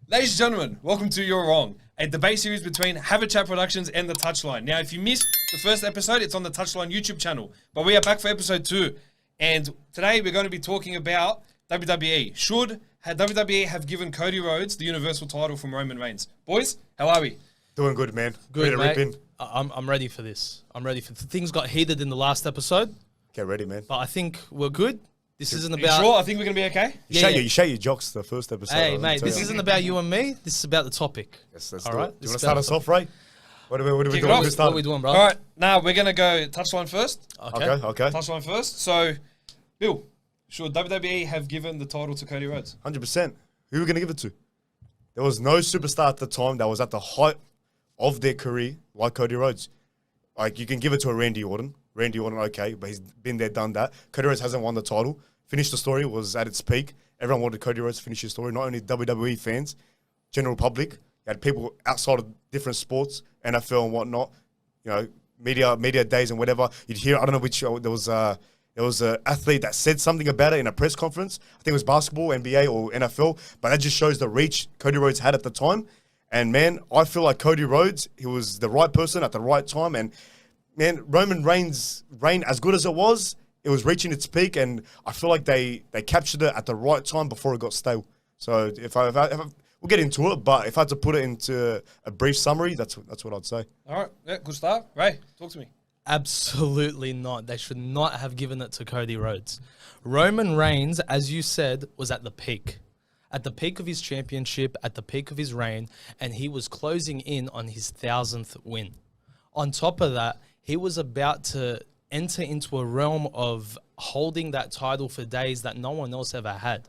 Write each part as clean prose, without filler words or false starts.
Ladies and gentlemen, welcome to You're Wrong, a debate series between Have a Chat Productions and The Touchline. Now, if you missed the first episode, it's on the Touchline YouTube channel. But we are back for episode 2. And today we're going to be talking about WWE. Should WWE have given Cody Rhodes the Universal title from Roman Reigns? Boys, how are we? Doing good, man. Good, ready to mate. rip in. I'm ready for this. Things got heated in the last episode, Get ready, man. but I think we're good. This isn't Are you about... sure? I think we're going to be okay. You shake your jocks the first episode. Hey, mate, this isn't about you and me. This is about the topic. Yes, let's All do right? it. Do you want to start us off, Ray? What are we Kick it doing? off. Who's What starting? are we doing, bro? All right, now we're going to go Touchline first. Okay. Touchline first. So, Bill, should WWE have given the title to Cody Rhodes? 100%. Who are we going to give it to? There was no superstar at the time that was at the height of their career like Cody Rhodes. Like, you can give it to a Randy Orton. Randy Orton, okay, but he's been there, done that. Cody Rhodes hasn't won the title. Finished the story, was at its peak. Everyone wanted Cody Rhodes to finish his story, not only WWE fans, general public. You had people outside of different sports, NFL and whatnot, you know, media days and whatever. You'd hear, I don't know which, there was an athlete that said something about it in a press conference. I think it was basketball, NBA or NFL, but that just shows the reach Cody Rhodes had at the time. And man, I feel like Cody Rhodes, he was the right person at the right time. And man, Roman Reigns' reign, as good as it was reaching its peak. And I feel like they captured it at the right time before it got stale. So if I we'll get into it, but if I had to put it into a brief summary, that's what I'd say. All right, yeah, good start. Ray, talk to me. Absolutely not. They should not have given it to Cody Rhodes. Roman Reigns, as you said, was at the peak. At the peak of his championship, at the peak of his reign, and he was closing in on his 1,000th win. On top of that, he was about to enter into a realm of holding that title for days that no one else ever had.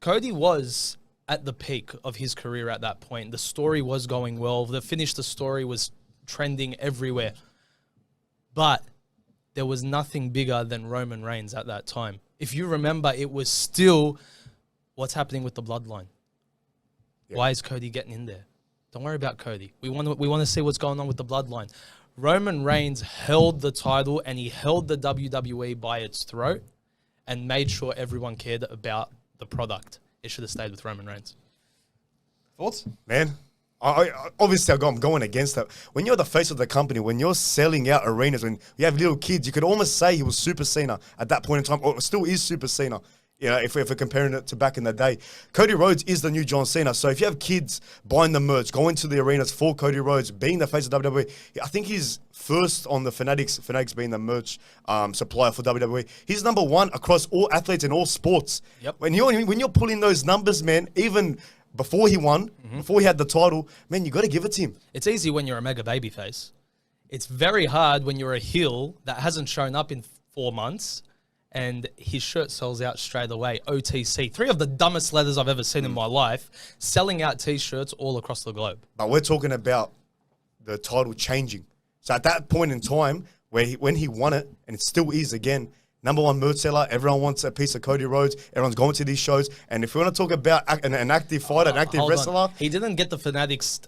Cody was at the peak of his career at that point. The story was going well. The story was trending everywhere. But there was nothing bigger than Roman Reigns at that time. If you remember, it was still... What's happening with the bloodline? Yeah. Why is Cody getting in there? Don't worry about Cody. We want to see what's going on with the bloodline. Roman Reigns held the title and he held the WWE by its throat and made sure everyone cared about the product. It should have stayed with Roman Reigns. Thoughts? Man, obviously I'm going against that. When you're the face of the company, when you're selling out arenas, when you have little kids, you could almost say he was Super Cena at that point in time, or still is Super Cena. You know, if we're comparing it to back in the day. Cody Rhodes is the new John Cena. So if you have kids buying the merch, going to the arenas for Cody Rhodes, being the face of WWE, I think he's first on the Fanatics being the merch supplier for WWE. He's number one across all athletes in all sports. Yep. When you're pulling those numbers, man, even before he won, before he had the title, man, you got to give it to him. It's easy when you're a mega babyface. It's very hard when you're a heel that hasn't shown up in 4 months and his shirt sells out straight away. OTC. 3 of the dumbest letters I've ever seen in my life, selling out T-shirts all across the globe. But we're talking about the title changing. So at that point in time, when he won it, and it still is again, number one merch seller, everyone wants a piece of Cody Rhodes, everyone's going to these shows. And if we want to talk about an active fighter, an active wrestler. On. He didn't get the Fanatics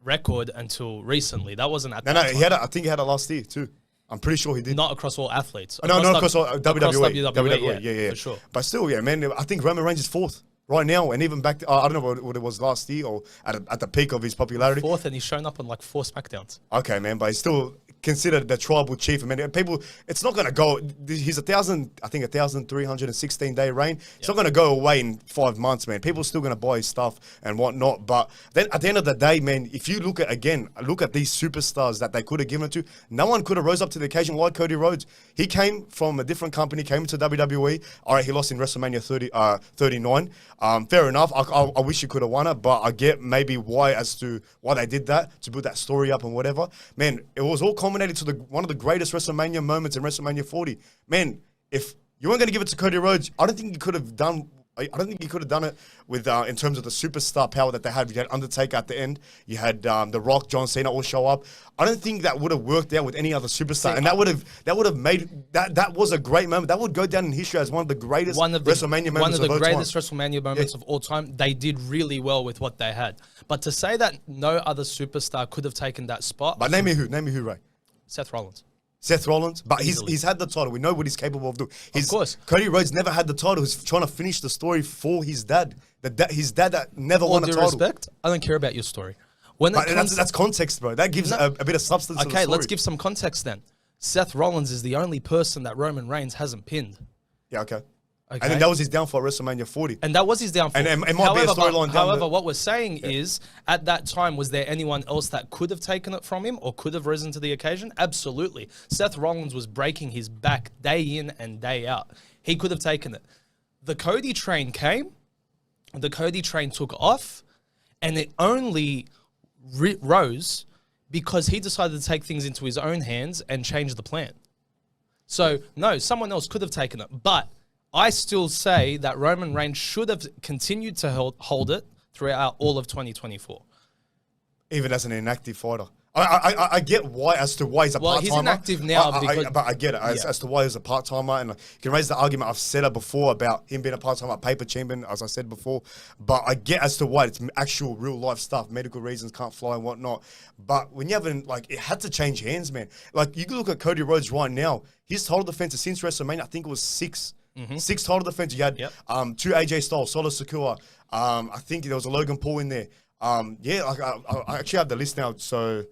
record until recently. That wasn't at that time. I think he had it last year too. I'm pretty sure he did. Not across all athletes. Not across all WWE. WWE, Yeah. For sure. But still, yeah, man, I think Roman Reigns is 4th right now. And even back, I don't know what it was last year or at the peak of his popularity. 4th, and he's shown up on like 4 SmackDowns. Okay, man, but he's still considered the tribal chief. I mean, people, it's not going to go. He's 1,316-day reign. It's not going to go away in 5 months, man. People are still going to buy his stuff and whatnot. But then at the end of the day, man, if you look at these superstars that they could have given it to, no one could have rose up to the occasion like Cody Rhodes. He came from a different company, came to WWE. All right, he lost in WrestleMania 39. Fair enough. I wish he could have won it, but I get maybe why they did that, to build that story up and whatever. Man, it was all culminated to one of the greatest WrestleMania moments in WrestleMania 40. Man, if you weren't going to give it to Cody Rhodes, I don't think you could have done it with in terms of the superstar power that they had. You had Undertaker at the end. You had The Rock, John Cena all show up. I don't think that would have worked out with any other superstar, and that would have made that was a great moment. That would go down in history as one of the greatest WrestleMania moments. One of the greatest WrestleMania moments of all time. They did really well with what they had. But to say that no other superstar could have taken that spot. But name me who, Ray? Seth Rollins. Seth Rollins, but Easily. he's had the title. We know what he's capable of doing. Of course. Cody Rhodes never had the title. He's trying to finish the story for his dad. His dad that never All won a due title. respect, I don't care about your story. When it But comes that's context, bro. That gives a bit of substance to the okay, story. let's give some context then. Seth Rollins is the only person that Roman Reigns hasn't pinned. Yeah, okay. Okay. And then that was his downfall at WrestleMania 40. And that was his downfall. And it might be a storyline down However, the- what we're saying is, at that time, was there anyone else that could have taken it from him or could have risen to the occasion? Absolutely. Seth Rollins was breaking his back day in and day out. He could have taken it. The Cody train came, the Cody train took off, and it only rose because he decided to take things into his own hands and change the plan. So, no, someone else could have taken it, but I still say that Roman Reigns should have continued to hold it throughout all of 2024. Even as an inactive fighter. I get why as to why he's a part-timer. He's inactive now but I get it as to why he's a part-timer, and you can raise the argument. I've said it before about him being a part-timer paper champion, as I said before. But I get as to why it's actual real life stuff, medical reasons, can't fly and whatnot. But when you haven't, it had to change hands, man. Like, you can look at Cody Rhodes right now. His title defenses since WrestleMania, I think it was 6. 6 title defenses. You had 2 AJ Styles, Solo Sikoa. I think there was a Logan Paul in there. I actually have the list now, so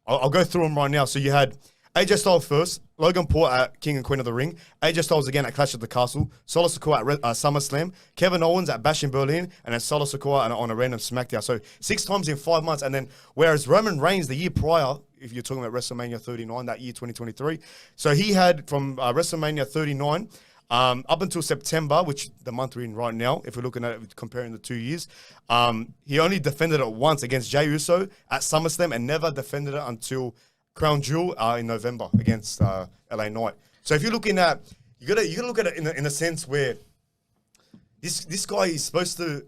I'll go through them right now. So you had AJ Styles first, Logan Paul at King and Queen of the Ring, AJ Styles again at Clash at the Castle, Solo Sikoa at SummerSlam, Kevin Owens at Bash in Berlin, and then Solo Sikoa on a random SmackDown. So 6 times in 5 months. And then whereas Roman Reigns the year prior, if you're talking about WrestleMania 39, that year 2023, so he had from WrestleMania 39 up until September, which the month we're in right now, if we're looking at it, comparing the 2 years, he only defended it once against Jey Uso at SummerSlam and never defended it until Crown Jewel in November against LA Knight. So if you're looking at, you gotta look at it in a sense where this guy is supposed to.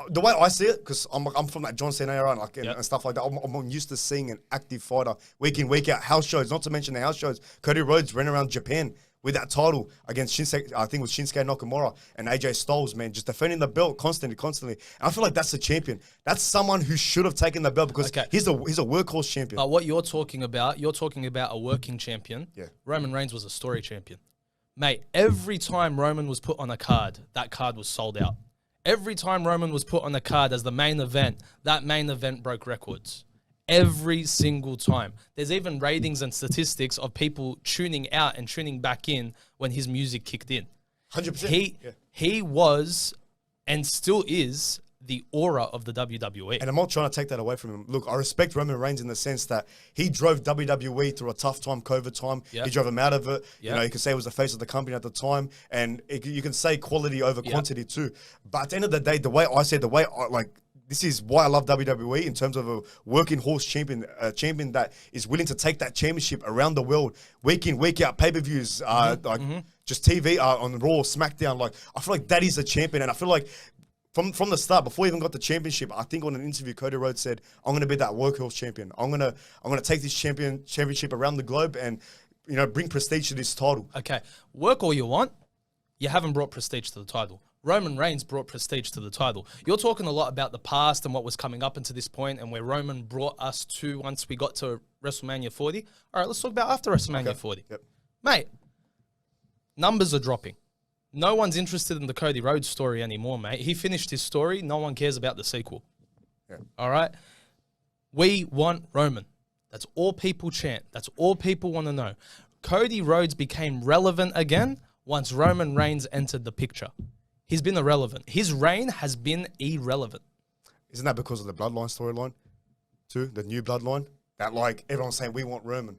The way I see it, because I'm from that John Cena era and stuff like that, I'm used to seeing an active fighter week in, week out, house shows, not to mention the house shows. Cody Rhodes ran around Japan with that title against Shinsuke, I think it was Shinsuke Nakamura and AJ Styles, man, just defending the belt constantly. And I feel like that's a champion. That's someone who should have taken the belt because he's a workhorse champion. But what you're talking about a working champion. Yeah. Roman Reigns was a story champion. Mate, every time Roman was put on a card, that card was sold out. Every time Roman was put on the card as the main event, that main event broke records. Every single time. There's even ratings and statistics of people tuning out and tuning back in when his music kicked in. 100%. He was and still is the aura of the WWE. And I'm not trying to take that away from him. Look, I respect Roman Reigns in the sense that he drove WWE through a tough time, COVID time. He drove him out of it. You know, you can say he was the face of the company at the time. And you can say quality over quantity too. But at the end of the day, this is why I love WWE in terms of a working horse champion, a champion that is willing to take that championship around the world, week in, week out, pay-per-views, just TV on Raw, SmackDown. Like, I feel like that is a champion. And I feel like from the start, before he even got the championship, I think on an interview, Cody Rhodes said, "I'm going to be that workhorse champion. I'm going to take this championship around the globe and bring prestige to this title." Okay, work all you want. You haven't brought prestige to the title. Roman Reigns brought prestige to the title. You're talking a lot about the past and what was coming up until this point and where Roman brought us to once we got to WrestleMania 40. All right, let's talk about after WrestleMania 40. Yep. Mate, numbers are dropping. No one's interested in the Cody Rhodes story anymore, mate. He finished his story. No one cares about the sequel. Yeah. All right? We want Roman. That's all people chant. That's all people want to know. Cody Rhodes became relevant again once Roman Reigns entered the picture. He's been irrelevant. His reign has been irrelevant. Isn't that because of the bloodline storyline too? The new bloodline? That everyone's saying we want Roman.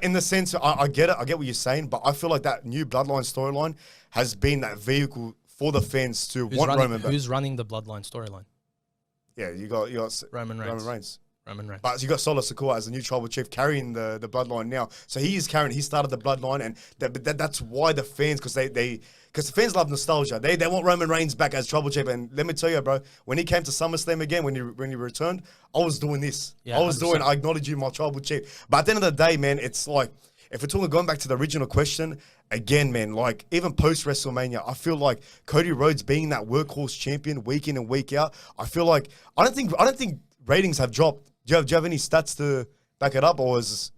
In the sense, I get it. I get what you're saying, but I feel like that new bloodline storyline has been that vehicle for the fans to want Roman back. Who's running the bloodline storyline? Yeah, you got Roman Reigns. But you got Solo Sikoa as the new tribal chief carrying the bloodline now. So he started the bloodline, and that's why the fans, because the fans love nostalgia. They want Roman Reigns back as tribal chief. And let me tell you, bro, when he came to SummerSlam again, when he returned, I was doing this. Yeah, I acknowledge you, my tribal chief. But at the end of the day, man, it's like, if we're talking, going back to the original question, again, man, even post-WrestleMania, I feel like Cody Rhodes being that workhorse champion week in and week out, I feel like, I don't think ratings have dropped. Do you have any stats to back it up, or is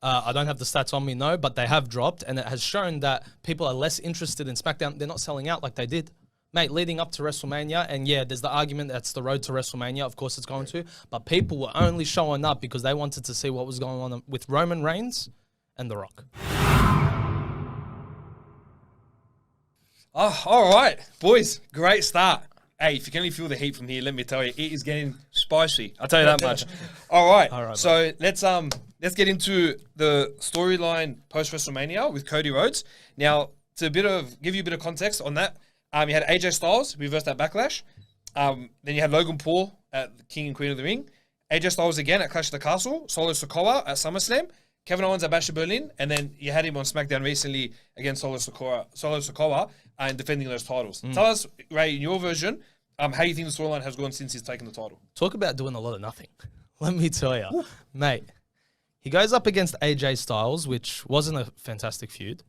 I don't have the stats on me, no, but they have dropped, and it has shown that people are less interested in SmackDown. They're not selling out like they did. Mate, leading up to WrestleMania, and yeah, there's the argument that's the road to WrestleMania. Of course it's going to. But people were only showing up because they wanted to see what was going on with Roman Reigns and The Rock. Oh, all right, boys. Great start. Hey, if you can only feel the heat from here, let me tell you, it is getting spicy. I'll tell you that much. All right. So let's get into the storyline post WrestleMania with Cody Rhodes. Now, to give you a bit of context on that, you had AJ Styles reversed at Backlash. Then you had Logan Paul at the King and Queen of the Ring. AJ Styles again at Clash of the Castle. Solo Sikoa at SummerSlam. Kevin Owens at Bash of Berlin. And then you had him on SmackDown recently against Solo Sikoa and defending those titles. Tell us, Ray, in your version, how you think the storyline has gone since he's taken the title. Talk about doing a lot of nothing. Let me tell you. Mate, he goes up against AJ Styles, which wasn't a fantastic feud.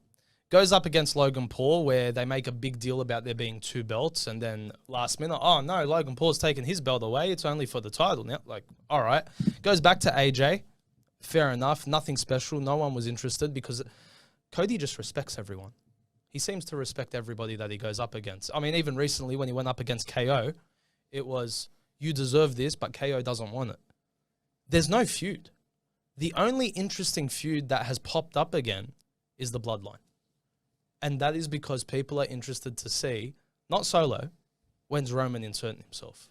Goes up against Logan Paul, where they make a big deal about there being 2 belts, and then last minute, oh no, Logan Paul's taken his belt away. It's only for the title now. Like, all right. Goes back to AJ. Fair enough. Nothing special. No one was interested because Cody just respects everyone. He seems to respect everybody that he goes up against. I mean, even recently when he went up against KO, it was, you deserve this, but KO doesn't want it. There's no feud. The only interesting feud that has popped up again is the Bloodline. And that is because people are interested to see, not Solo, when's Roman inserting himself.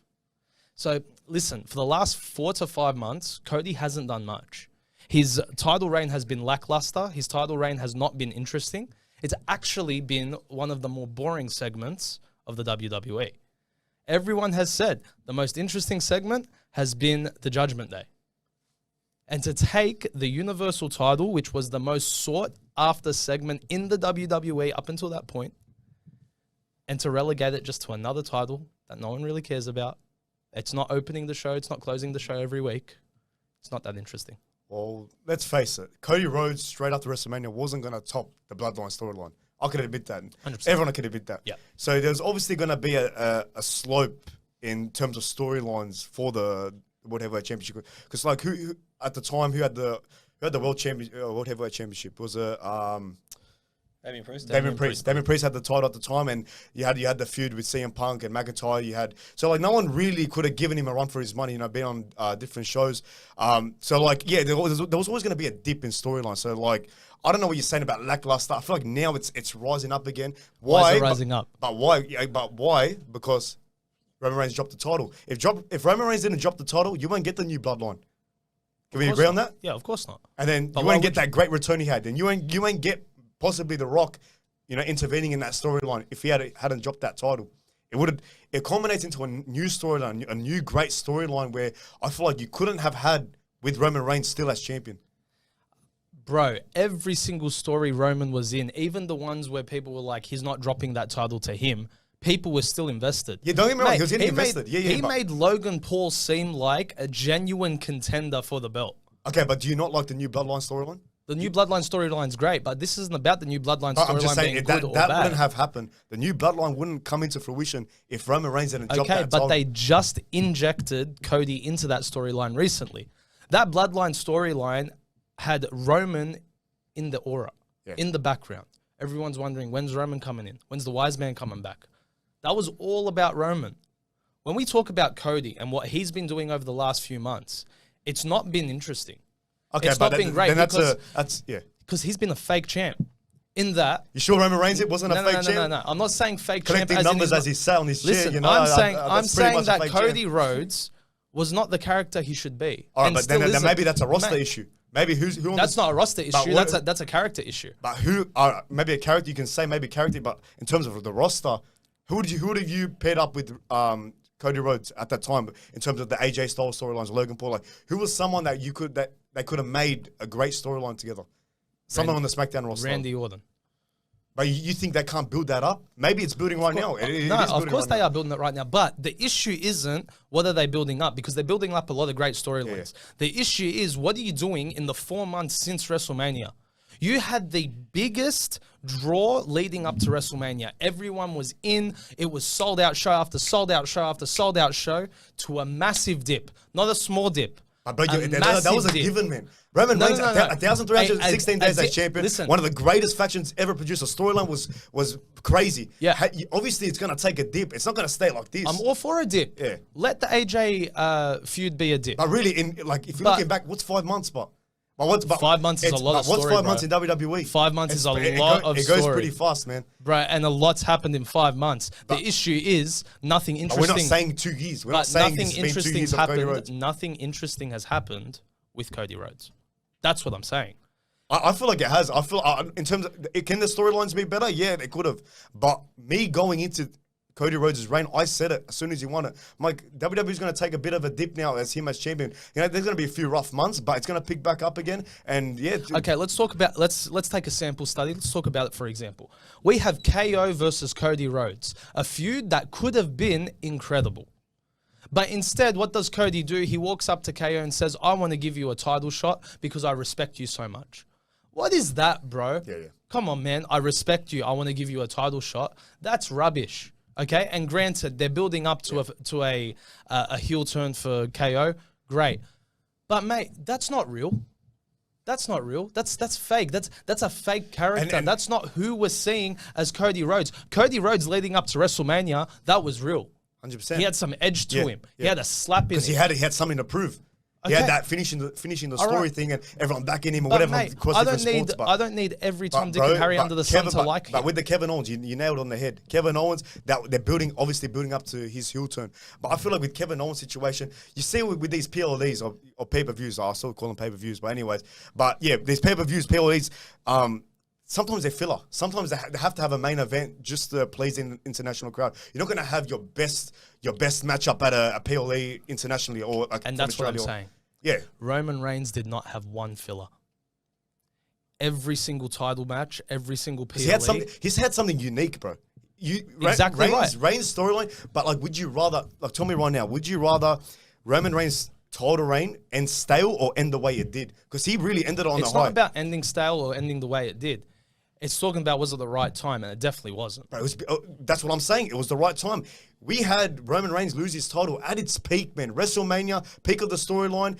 So, listen, for the last 4 to 5 months, Cody hasn't done much. His title reign has been lackluster. His title reign has not been interesting. It's actually been one of the more boring segments of the WWE. Everyone has said the most interesting segment has been the Judgment Day. And to take the Universal title, which was the most sought after segment in the WWE up until that point, and to relegate it just to another title that no one really cares about. It's not opening the show. It's not closing the show every week. It's not that interesting. Well, let's face it. Cody Rhodes, straight after WrestleMania, wasn't going to top the Bloodline storyline. I could admit that. 100%. Everyone could admit that. Yeah. So there's obviously going to be a slope in terms of storylines for the World Heavyweight Championship. Because like who at the time who had the World Heavyweight Championship was Damien Priest. Damien Priest had the title at the time, and you had the feud with CM Punk and McIntyre. So like no one really could have given him a run for his money, being on different shows. So like yeah, there was always going to be a dip in storyline. So like I don't know what you're saying about lackluster. I feel like now it's rising up again. Why is it rising up? But why? Yeah, but why? Because Roman Reigns dropped the title. If Roman Reigns didn't drop the title, you won't get the new Bloodline. Can we agree on that? Yeah, of course not. And then you won't get that great return he had. And you won't get possibly The Rock, intervening in that storyline if he hadn't dropped that title. It culminates into a new storyline, a new great storyline where I feel like you couldn't have had with Roman Reigns still as champion. Bro, every single story Roman was in, even the ones where people were like, he's not dropping that title to him, people were still invested. Yeah, don't get me wrong, he was getting invested. He made Logan Paul seem like a genuine contender for the belt. Okay, but do you not like the new Bloodline storyline? The new Bloodline storyline's great, but this isn't about the new Bloodline storyline being good or bad. That wouldn't have happened. The new Bloodline wouldn't come into fruition if Roman Reigns didn't drop that title. Okay, but they just injected Cody into that storyline recently. That Bloodline storyline had Roman in the aura, in the background. Everyone's wondering, when's Roman coming in? When's the wise man coming back? That was all about Roman. When we talk about Cody and what he's been doing over the last few months, it's not been interesting. Okay, it's not been great because he's been a fake champ. In that, you sure Roman Reigns wasn't a fake champ? No. I'm not saying fake collecting champ. Numbers as he sat on his chair. I'm saying that Cody Rhodes was not the character he should be. All right, but then maybe that's a roster issue. Maybe who? That's not a roster issue. That's a character issue. But who? Maybe a character you can say maybe character, but in terms of the roster, who would have you paired up with? Cody Rhodes at that time in terms of the AJ Styles storylines, Logan Paul. Like, who was someone that they could have made a great storyline together? Someone on the SmackDown roster. Randy Orton. But you think they can't build that up? Maybe it's building right now. Of course they are building it right now. But the issue isn't what are they building up, because they're building up a lot of great storylines. Yeah. The issue is what are you doing in the 4 months since WrestleMania? You had the biggest draw leading up to WrestleMania. Everyone was in. It was sold out show after sold out show after sold out show to a massive dip. Not a small dip, Bro, that was a given, man. Roman Reigns, 1,316 days as champion. Listen. One of the greatest factions ever produced. The storyline was crazy. Yeah. Obviously, it's going to take a dip. It's not going to stay like this. I'm all for a dip. Yeah. Let the AJ feud be a dip. But really, if you're looking back, what's 5 months, but 5 months is a lot of story, What's 5 months in WWE? 5 months is a lot of story. It goes pretty fast, man. Bro, and a lot's happened in 5 months. The issue is nothing interesting. We're not saying 2 years. We're not saying nothing it's been 2 interesting years has of Cody happened. Rhodes. Nothing interesting has happened with Cody Rhodes. That's what I'm saying. I feel like it has. I feel in terms of can the storylines be better? Yeah, they could have. But me going into Cody Rhodes' reign, I said it as soon as he won it. I'm like, WWE's going to take a bit of a dip now as him as champion. There's going to be a few rough months, but it's going to pick back up again. And yeah. Okay, let's take a sample study. Let's talk about it, for example. We have KO versus Cody Rhodes, a feud that could have been incredible. But instead, what does Cody do? He walks up to KO and says, I want to give you a title shot because I respect you so much. What is that, bro? Yeah. Come on, man. I respect you. I want to give you a title shot. That's rubbish. Okay, and granted, they're building up to a heel turn for KO. Great, but mate, that's not real. That's not real. That's fake. That's a fake character. And that's not who we're seeing as Cody Rhodes. Cody Rhodes leading up to WrestleMania, that was real. 100%. He had some edge to him. He had a slap in because him. he had something to prove. He had that finishing the story thing and everyone backing him or But whatever. mate, across I different sports, I don't need every Tom, Dick, and Harry under the sun to like him. But with the Kevin Owens, you nailed it on the head. Kevin Owens, that they're obviously building up to his heel turn. But I feel like with Kevin Owens' situation, you see with these PLEs or pay-per-views, I still call them pay-per-views, but anyways. But yeah, these pay-per-views, PLEs, sometimes they're filler. Sometimes they have to have a main event just to please the international crowd. You're not going to have your best matchup at a PLE internationally or like And that's what I'm saying. Yeah. Roman Reigns did not have one filler. Every single title match, every single PLE. He's had something unique, bro. Exactly right. Reigns' storyline, but like, would you rather, like, tell me right now, would you rather Roman Reigns' title reign end stale or end the way it did? Because he really ended on the high. It's not about ending stale or ending the way it did. It's talking about was it the right time, and it definitely wasn't. Bro, that's what I'm saying. It was the right time. We had Roman Reigns lose his title at its peak, man. WrestleMania, peak of the storyline.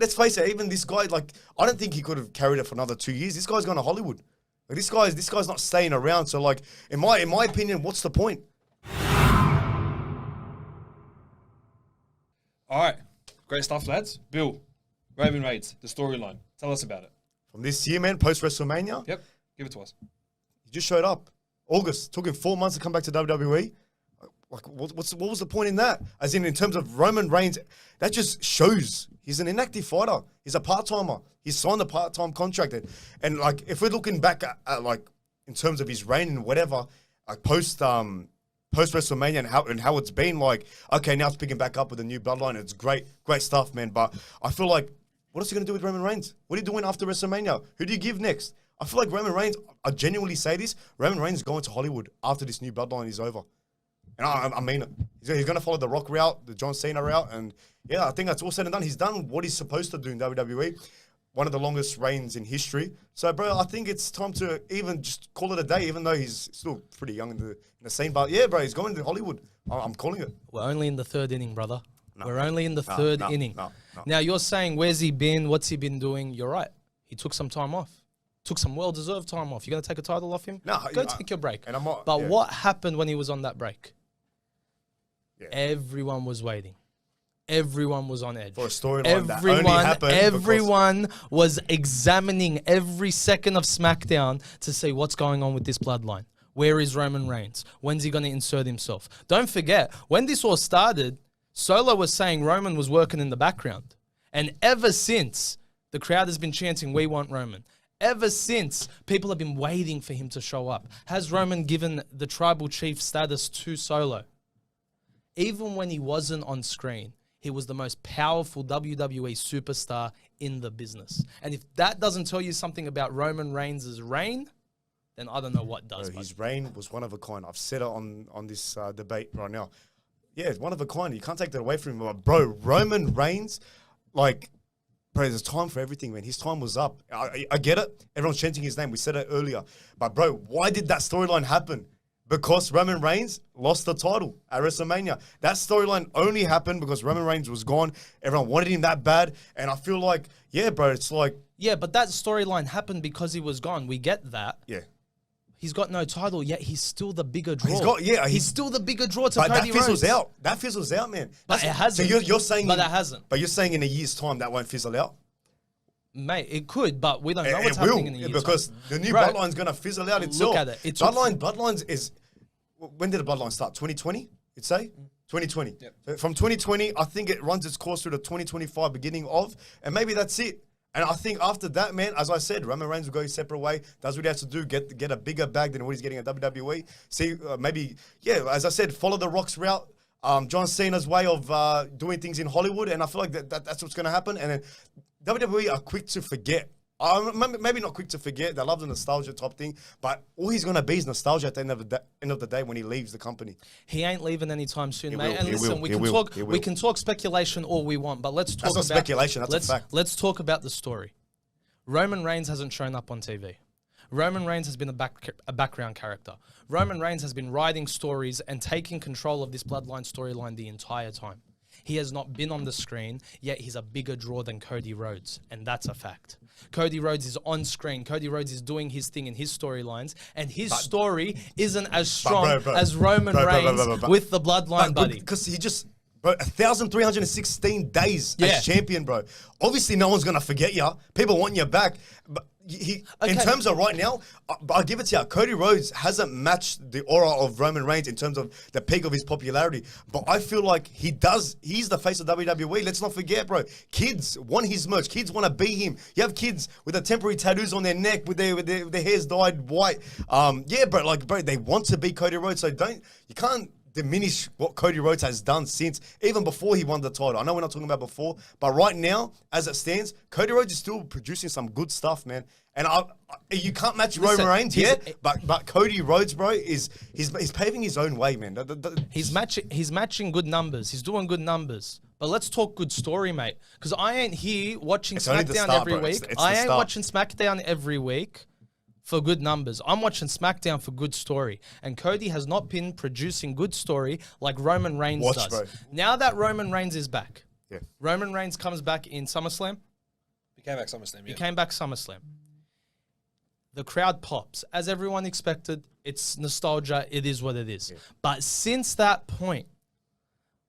Let's face it, even this guy, like, I don't think he could have carried it for another 2 years. This guy's going to Hollywood. Like, this guy's not staying around. So, like, in my opinion, what's the point? All right. Great stuff, lads. Bill, Roman Reigns, the storyline. Tell us about it. From this year, man, post-WrestleMania. Yep. Give it to us. He just showed up. August. Took him 4 months to come back to WWE. Like, what was the point in that? As in terms of Roman Reigns, that just shows he's an inactive fighter. He's a part-timer. He's signed a part-time contract. And like, if we're looking back at like, in terms of his reign and whatever, like post-WrestleMania and how it's been, like, okay, now it's picking back up with a new bloodline. It's great stuff, man. But I feel like, what else are you going to do with Roman Reigns? What are you doing after WrestleMania? Who do you give next? I feel like Roman Reigns, I genuinely say this, Roman Reigns is going to Hollywood after this new bloodline is over. And I mean it. He's going to follow the Rock route, the John Cena route. And yeah, I think that's all said and done. He's done what he's supposed to do in WWE. One of the longest reigns in history. So, bro, I think it's time to even just call it a day, even though he's still pretty young in the scene. But yeah, bro, he's going to Hollywood. I'm calling it. We're only in the third inning, brother. No. We're only in the third inning. No. Now, you're saying, where's he been? What's he been doing? You're right. He took some time off. Took some well-deserved time off. You're going to take a title off him? No. Go take your break. And I'm not, but what happened when he was on that break? Yeah. Everyone was waiting. Everyone was on edge. For a storyline that only happened Everyone was examining every second of SmackDown to see what's going on with this bloodline. Where is Roman Reigns? When's he going to insert himself? Don't forget, when this all started, Solo was saying Roman was working in the background. And ever since, the crowd has been chanting, we want Roman. Ever since, people have been waiting for him to show up. Has Roman given the tribal chief status to Solo? Even when he wasn't on screen, he was the most powerful WWE superstar in the business. And if that doesn't tell you something about Roman Reigns' reign, then I don't know what does. His reign was one of a kind. I've said it on this debate right now. Yeah, it's one of a kind. You can't take that away from him. But bro, Roman Reigns, like, bro, there's time for everything, man. His time was up. I get it. Everyone's chanting his name. We said it earlier. But bro, why did that storyline happen because Roman Reigns lost the title at WrestleMania. That storyline only happened because Roman Reigns was gone. Everyone wanted him that bad. And I feel like, yeah, bro, it's like... Yeah, but that storyline happened because he was gone. We get that. Yeah. He's got no title, yet he's still the bigger draw. He's still the bigger draw to but Cody that fizzles Rhodes. out. That fizzles out, man. But it hasn't. So you're saying... But it hasn't. But you're saying in a year's time that won't fizzle out? Mate, it could, but we don't know what's It happening will, in a year. because the new Bro, Bloodline's going to fizzle out itself. Look at it. Bloodlines is... When did the Bloodline start? 2020, you'd say? 2020. Yep. So from 2020, I think it runs its course through the 2025 beginning of, and maybe that's it. And I think after that, man, as I said, Roman Reigns will go his separate way, does what he has to do, get a bigger bag than what he's getting at WWE. See, maybe, yeah, as I said, follow the Rock's route, John Cena's way of doing things in Hollywood, and I feel like that's what's going to happen. And then WWE are quick to forget. Maybe not quick to forget. They love the nostalgia type thing, but all he's gonna be is nostalgia at the end of the day when he leaves the company. He ain't leaving anytime soon, mate. Will, and he listen, will, we can talk speculation all we want, but let's talk That's not speculation, that's a fact. Let's talk about the story. Roman Reigns hasn't shown up on TV. Roman Reigns has been a background character. Roman Reigns has been writing stories and taking control of this bloodline storyline the entire time. He has not been on the screen, yet he's a bigger draw than Cody Rhodes, and that's a fact. Cody Rhodes is on screen. Cody Rhodes is doing his thing in his storylines, and his story isn't as strong as Roman Reigns with the bloodline, buddy. Because he just... Bro, 1,316 days as champion, bro. Obviously, no one's going to forget you. People want you back. But in terms of right now, I'll give it to you. Cody Rhodes hasn't matched the aura of Roman Reigns in terms of the peak of his popularity. But I feel like he does. He's the face of WWE. Let's not forget, bro. Kids want his merch. Kids want to be him. You have kids with the temporary tattoos on their neck with their hairs dyed white. Yeah, bro. They want to be Cody Rhodes. So you can't diminish what Cody Rhodes has done since, even before he won the title. I know we're not talking about before, but right now, as it stands, Cody Rhodes is still producing some good stuff, man. And you can't match Roman Reigns yet, but Cody Rhodes, bro, he's paving his own way, man. He's matching good numbers. He's doing good numbers. But let's talk good story, mate. Because I ain't here watching SmackDown every week. I ain't watching SmackDown every week for good numbers. I'm watching SmackDown for good story. And Cody has not been producing good story like Roman Reigns does. Bro. Now that Roman Reigns is back, yeah. Roman Reigns comes back in SummerSlam. He came back SummerSlam, yeah. He came back SummerSlam. The crowd pops. As everyone expected, it's nostalgia. It is what it is. Yeah. But since that point,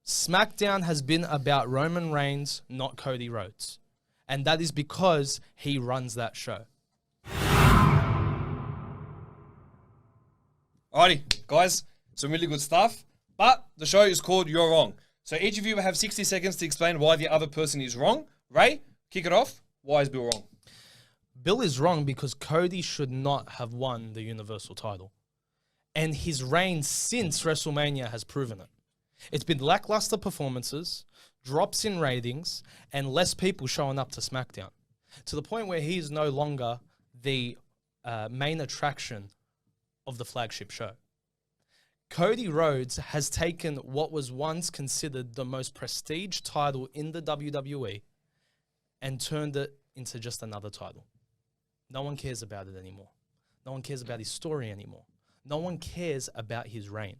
SmackDown has been about Roman Reigns, not Cody Rhodes. And that is because he runs that show. Alrighty, guys, some really good stuff. But the show is called You're Wrong. So each of you will have 60 seconds to explain why the other person is wrong. Ray, kick it off. Why is Bill wrong? Bill is wrong because Cody should not have won the Universal title. And his reign since WrestleMania has proven it. It's been lackluster performances, drops in ratings, and less people showing up to SmackDown. To the point where he is no longer the main attraction of the flagship show. Cody Rhodes has taken what was once considered the most prestige title in the WWE and turned it into just another title. No one cares about it anymore. No one cares about his story anymore. No one cares about his reign.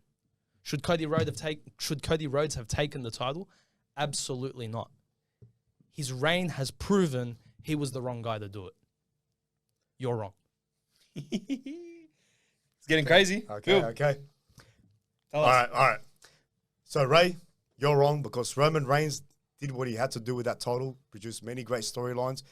Should Cody Rhodes have taken the title? Absolutely not. His reign has proven he was the wrong guy to do it. You're wrong. It's getting crazy. Okay. All right. So, Ray, you're wrong because Roman Reigns did what he had to do with that title, produced many great storylines,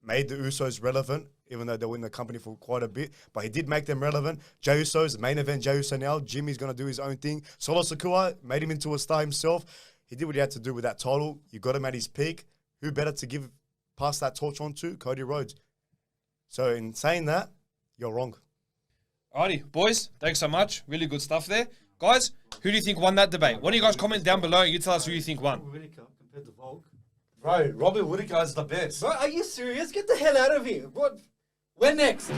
made the Usos relevant, even though they were in the company for quite a bit. But he did make them relevant. Jey Uso's main event, Jey Uso now. Jimmy's going to do his own thing. Solo Sikoa made him into a star himself. He did what he had to do with that title. You got him at his peak. Who better to pass that torch on to? Cody Rhodes. So, in saying that, you're wrong. Alrighty, boys, thanks so much. Really good stuff there. Guys, who do you think won that debate? Why don't you guys comment down below and you tell us who you think won? Whittaker compared to Volk. Bro, Robert Whittaker is the best. Bro, are you serious? Get the hell out of here. What? Where next?